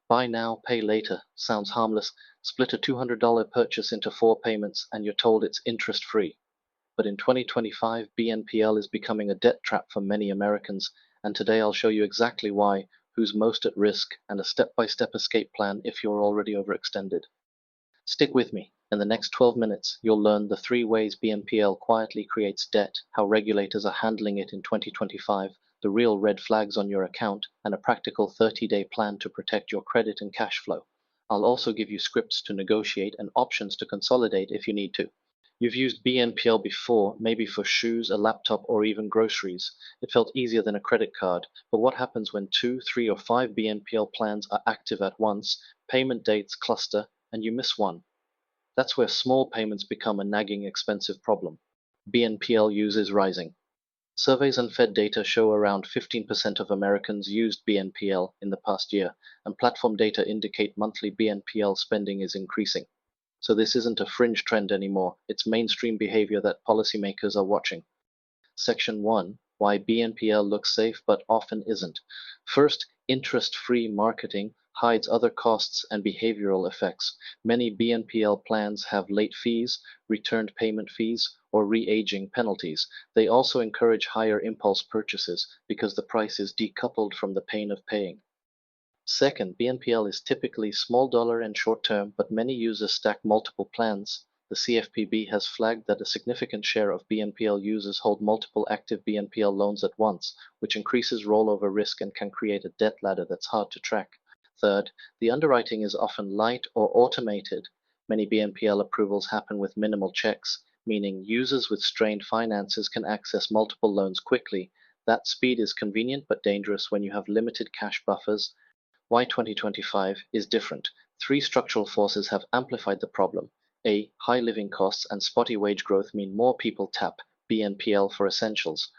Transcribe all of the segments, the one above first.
Buy now, pay later sounds harmless. Split a $200 purchase into 4 payments and you're told it's interest-free. But in 2025, BNPL is becoming a debt trap for many Americans, and today I'll show you exactly why, who's most at risk, and a step-by-step escape plan if you're already overextended. Stick with me. In the next 12 minutes, you'll learn the 3 ways BNPL quietly creates debt, how regulators are handling it in 2025, the real red flags on your account, and a practical 30-day plan to protect your credit and cash flow. I'll also give you scripts to negotiate and options to consolidate if you need to. You've used BNPL before, maybe for shoes, a laptop, or even groceries. It felt easier than a credit card, but what happens when 2, 3, or 5 BNPL plans are active at once, payment dates cluster, and you miss one? That's where small payments become a nagging expensive problem. BNPL use is rising. Surveys and Fed data show around 15% of Americans used BNPL in the past year, and platform data indicate monthly BNPL spending is increasing. So this isn't a fringe trend anymore, it's mainstream behavior that policymakers are watching. Section 1: Why BNPL looks safe but often isn't. First, interest-free marketing hides other costs and behavioral effects. Many BNPL plans have late fees, returned payment fees, or re-aging penalties. They also encourage higher impulse purchases because the price is decoupled from the pain of paying. Second, BNPL is typically small dollar and short term, but many users stack multiple plans. The CFPB has flagged that a significant share of BNPL users hold multiple active BNPL loans at once, which increases rollover risk and can create a debt ladder that's hard to track. Third, the underwriting is often light or automated. Many BNPL approvals happen with minimal checks, meaning users with strained finances can access multiple loans quickly. That speed is convenient but dangerous when you have limited cash buffers. Why 2025 is different. 3 structural forces have amplified the problem. A. High living costs and spotty wage growth mean more people tap BNPL for essentials.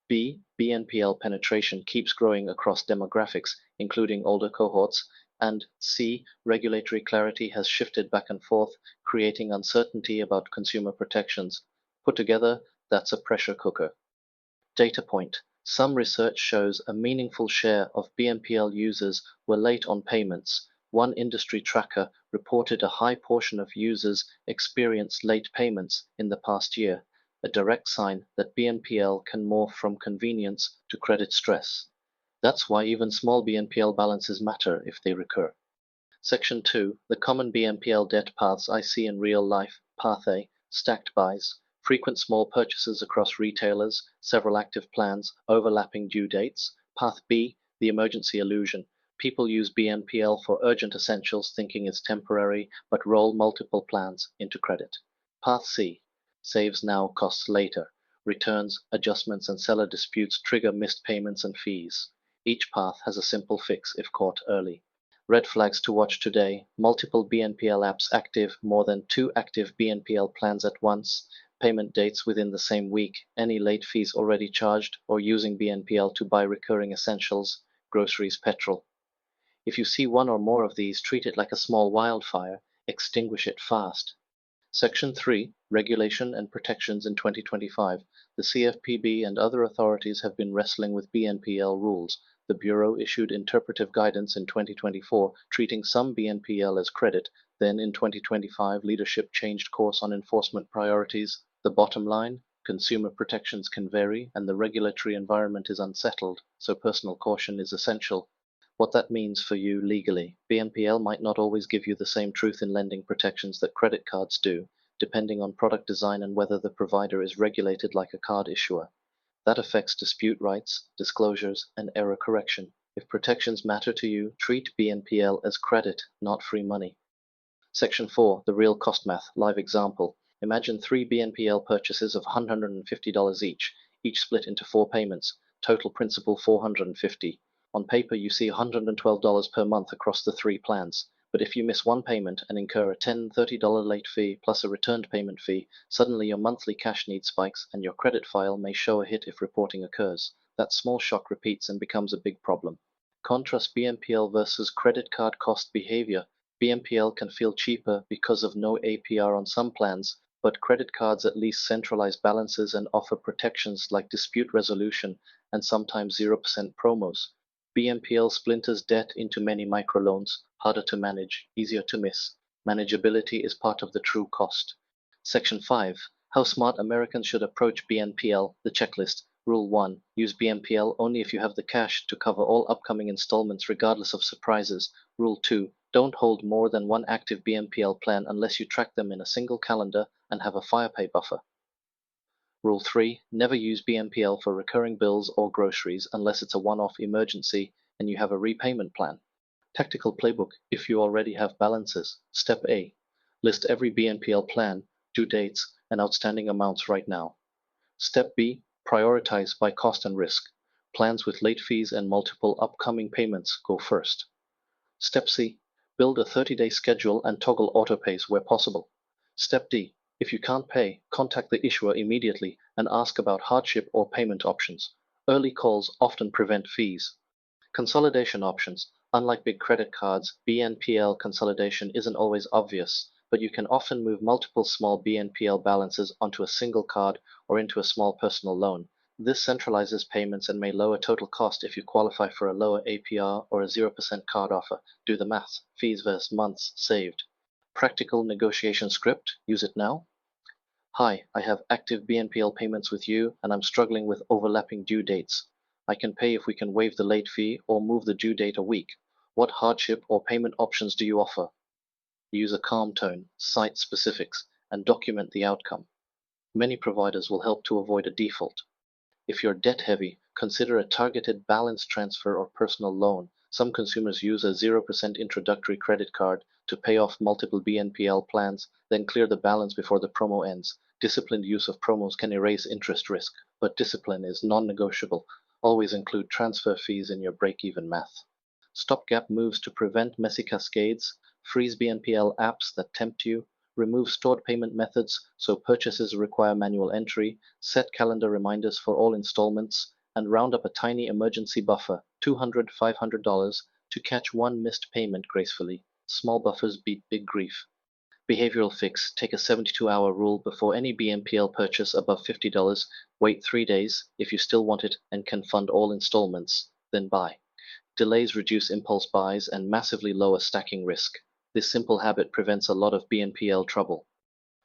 B. BNPL penetration keeps growing across demographics, including older cohorts. And C. Regulatory clarity has shifted back and forth, creating uncertainty about consumer protections. Put together, that's a pressure cooker. Data point: some research shows a meaningful share of BNPL users were late on payments. One industry tracker reported a high portion of users experienced late payments in the past year, a direct sign that BNPL can morph from convenience to credit stress. That's why even small BNPL balances matter if they recur. Section 2: The common BNPL debt paths I see in real life. Path A: stacked buys. Frequent small purchases across retailers, several active plans, overlapping due dates. Path B: the emergency illusion. People use BNPL for urgent essentials thinking it's temporary, but roll multiple plans into credit. Path C: saves now, costs later. Returns, adjustments, and seller disputes trigger missed payments and fees. Each path has a simple fix if caught early. Red flags to watch today: multiple BNPL apps active, more than 2 active BNPL plans at once, payment dates within the same week, any late fees already charged, or using BNPL to buy recurring essentials, groceries, petrol. If you see one or more of these, treat it like a small wildfire, extinguish it fast. Section 3: Regulation and Protections in 2025. The CFPB and other authorities have been wrestling with BNPL rules. The Bureau issued interpretive guidance in 2024, treating some BNPL as credit. Then in 2025, leadership changed course on enforcement priorities. The bottom line: consumer protections can vary, and the regulatory environment is unsettled, so personal caution is essential. What that means for you legally: BNPL might not always give you the same truth in lending protections that credit cards do, depending on product design and whether the provider is regulated like a card issuer. That affects dispute rights, disclosures, and error correction. If protections matter to you, treat BNPL as credit, not free money. Section 4: The real cost math. Live example. Imagine 3 BNPL purchases of $150 each split into 4 payments, total principal $450. On paper, you see $112 per month across the 3 plans, but if you miss one payment and incur a $10, $30 late fee plus a returned payment fee, suddenly your monthly cash need spikes and your credit file may show a hit if reporting occurs. That small shock repeats and becomes a big problem. Contrast BNPL versus credit card cost behavior. BNPL can feel cheaper because of no APR on some plans, but credit cards at least centralize balances and offer protections like dispute resolution and sometimes 0% promos. BNPL splinters debt into many microloans, harder to manage, easier to miss. Manageability is part of the true cost. Section 5. How smart Americans should approach BNPL, the checklist. Rule 1. Use BNPL only if you have the cash to cover all upcoming installments regardless of surprises. Rule 2. Don't hold more than one active BNPL plan unless you track them in a single calendar and have a FirePay buffer. Rule 3. Never use BNPL for recurring bills or groceries unless it's a one-off emergency and you have a repayment plan. Tactical playbook if you already have balances. Step A. List every BNPL plan, due dates, and outstanding amounts right now. Step B. Prioritize by cost and risk. Plans with late fees and multiple upcoming payments go first. Step C. Build a 30-day schedule and toggle autopays where possible. Step D. If you can't pay, contact the issuer immediately and ask about hardship or payment options. Early calls often prevent fees. Consolidation options. Unlike big credit cards, BNPL consolidation isn't always obvious, but you can often move multiple small BNPL balances onto a single card or into a small personal loan. This centralizes payments and may lower total cost if you qualify for a lower APR or a 0% card offer. Do the math. Fees versus months saved. Practical negotiation script. Use it now. Hi, I have active BNPL payments with you and I'm struggling with overlapping due dates. I can pay if we can waive the late fee or move the due date a week. What hardship or payment options do you offer? Use a calm tone, cite specifics, and document the outcome. Many providers will help to avoid a default. If you're debt heavy, consider a targeted balance transfer or personal loan. Some consumers use a 0% introductory credit card to pay off multiple BNPL plans, then clear the balance before the promo ends. Disciplined use of promos can erase interest risk, but discipline is non-negotiable. Always include transfer fees in your break-even math. Stopgap moves to prevent messy cascades, freeze BNPL apps that tempt you, remove stored payment methods so purchases require manual entry, set calendar reminders for all installments, and round up a tiny emergency buffer, $200, $500, to catch one missed payment gracefully. Small buffers beat big grief. Behavioral fix. Take a 72-hour rule before any BNPL purchase above $50. Wait 3 days. If you still want it and can fund all installments, then buy. Delays reduce impulse buys and massively lower stacking risk. This simple habit prevents a lot of BNPL trouble.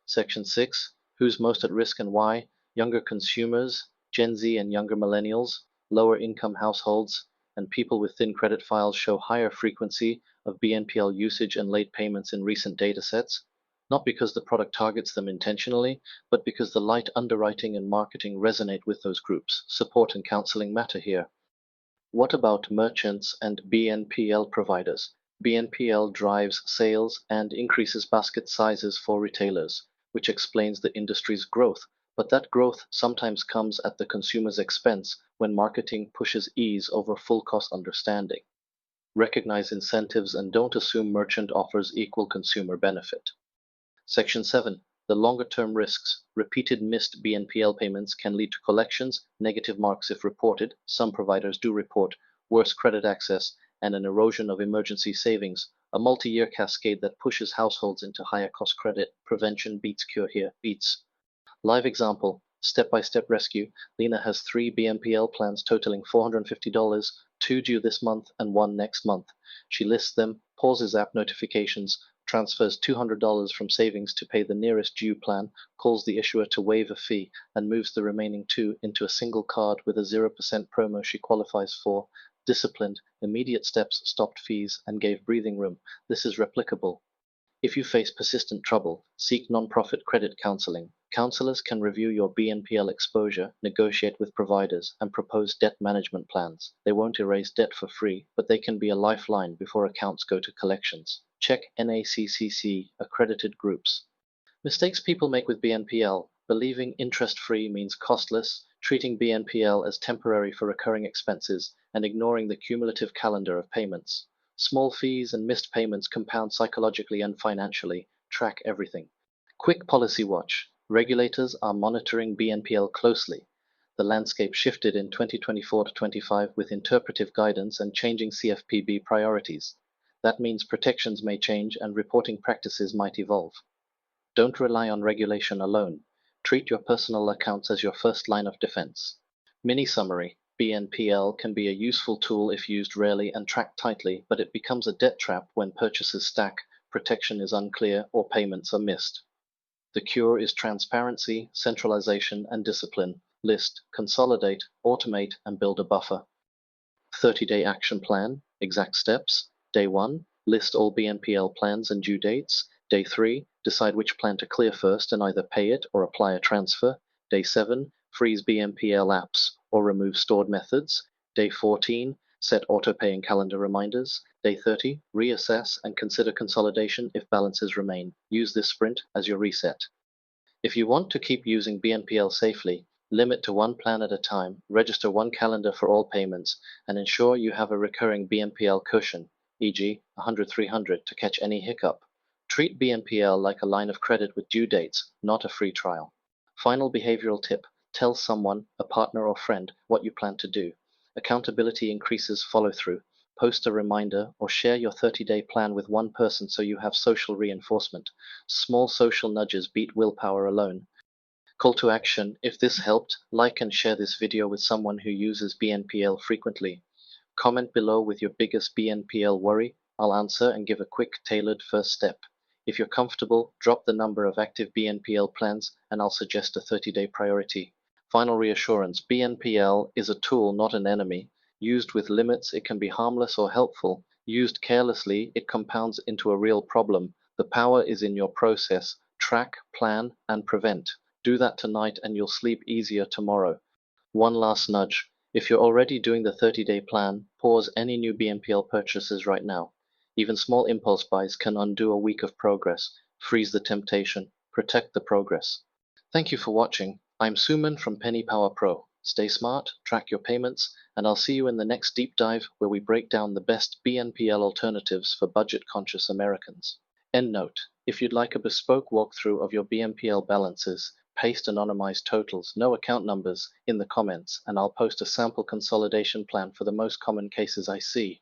Section 6. Who's most at risk and why? Younger consumers, Gen Z and younger millennials, lower income households, and people with thin credit files show higher frequency of BNPL usage and late payments in recent datasets, not because the product targets them intentionally, but because the light underwriting and marketing resonate with those groups. Support and counseling matter here. What about merchants and BNPL providers? BNPL drives sales and increases basket sizes for retailers, which explains the industry's growth. But that growth sometimes comes at the consumer's expense when marketing pushes ease over full cost understanding. Recognize incentives and don't assume merchant offers equal consumer benefit. Section 7. The longer-term risks. Repeated missed BNPL payments can lead to collections, negative marks if reported, some providers do report, worse credit access, and an erosion of emergency savings, a multi-year cascade that pushes households into higher cost credit. Prevention beats cure here. Beats. Live example. Step-by-step rescue. Lena has 3 BNPL plans totaling $450, 2 due this month and 1 next month. She lists them, pauses app notifications, transfers $200 from savings to pay the nearest due plan, calls the issuer to waive a fee, and moves the remaining 2 into a single card with a 0% promo she qualifies for. Disciplined, immediate steps stopped fees and gave breathing room. This is replicable. If you face persistent trouble, seek nonprofit credit counseling. Counselors can review your BNPL exposure, negotiate with providers, and propose debt management plans. They won't erase debt for free, but they can be a lifeline before accounts go to collections. Check NACCC accredited groups. Mistakes people make with BNPL: believing interest-free means costless, treating BNPL as temporary for recurring expenses, and ignoring the cumulative calendar of payments. Small fees and missed payments compound psychologically and financially. Track everything. Quick policy watch. Regulators are monitoring BNPL closely. The landscape shifted in 2024 to 25 with interpretive guidance and changing CFPB priorities. That means protections may change and reporting practices might evolve. Don't rely on regulation alone. Treat your personal accounts as your first line of defense. Mini summary. BNPL can be a useful tool if used rarely and tracked tightly, but it becomes a debt trap when purchases stack, protection is unclear, or payments are missed. The cure is transparency, centralization, and discipline. List, consolidate, automate, and build a buffer. 30-day action plan, exact steps. Day 1, list all BNPL plans and due dates. Day 3, decide which plan to clear first and either pay it or apply a transfer. Day 7, freeze BNPL apps or remove stored methods. Day 14, set autopay and calendar reminders. Day 30, reassess and consider consolidation if balances remain. Use this sprint as your reset. If you want to keep using BNPL safely, limit to one plan at a time, register one calendar for all payments, and ensure you have a recurring BNPL cushion, e.g. 100-300 to catch any hiccup. Treat BNPL like a line of credit with due dates, not a free trial. Final behavioral tip, tell someone, a partner or friend, what you plan to do. Accountability increases follow-through. Post a reminder or share your 30-day plan with one person so you have social reinforcement. Small social nudges beat willpower alone. Call to action, if this helped, like and share this video with someone who uses BNPL frequently. Comment below with your biggest BNPL worry. I'll answer and give a quick, tailored first step. If you're comfortable, drop the number of active BNPL plans and I'll suggest a 30-day priority. Final reassurance, BNPL is a tool, not an enemy. Used with limits, it can be harmless or helpful. Used carelessly, it compounds into a real problem. The power is in your process. Track, plan, and prevent. Do that tonight and you'll sleep easier tomorrow. One last nudge. If you're already doing the 30-day plan, pause any new BNPL purchases right now. Even small impulse buys can undo a week of progress. Freeze the temptation. Protect the progress. Thank you for watching. I'm Suman from PennyPowerPro. Stay smart, track your payments, and I'll see you in the next deep dive where we break down the best BNPL alternatives for budget-conscious Americans. End note: if you'd like a bespoke walkthrough of your BNPL balances, paste anonymized totals, no account numbers, in the comments, and I'll post a sample consolidation plan for the most common cases I see.